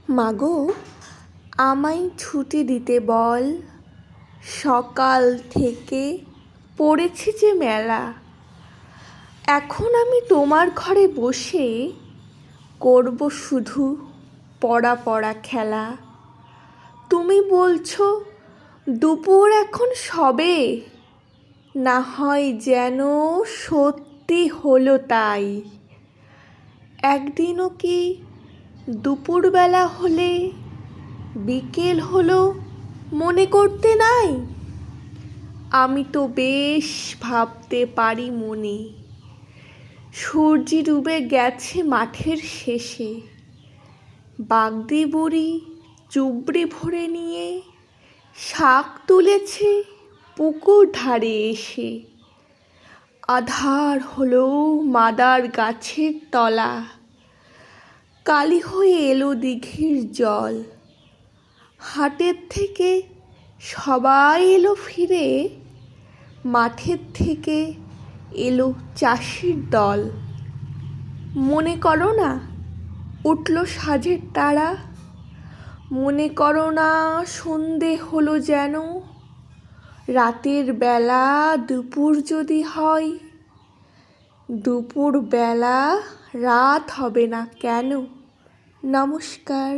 মাগো, আমায় ছুটি দিতে বল। সকাল থেকে পড়েছি যে মেলা। এখন আমি তোমার ঘরে বসে করব শুধু পড়া পড়া খেলা। তুমি বলছো দুপুর এখন সবে, না হয় যেন সত্যি হলো তাই। একদিনও কি দুপুরবেলা হলে বিকেল হলো মনে করতে নাই? আমি তো বেশ ভাবতে পারি মনে। সূর্যি ডুবে গেছে মাঠের শেষে, বাগদি বুড়ি চুবড়ি ভরে নিয়ে শাক তুলেছে পুকুর ধারে এসে। আধার হলো মাদার গাছের তলা, কালি হয়ে এলো দিঘির জল। হাটের থেকে সবাই এলো ফিরে, মাঠের থেকে এলো চাষির দল। মনে করো না উঠল সাঁঝের তারা, মনে করো না সন্ধে হলো যেন। রাতের বেলা দুপুর যদি হয়, দুপুর বেলা রাত হবে না কেন? নমস্কার।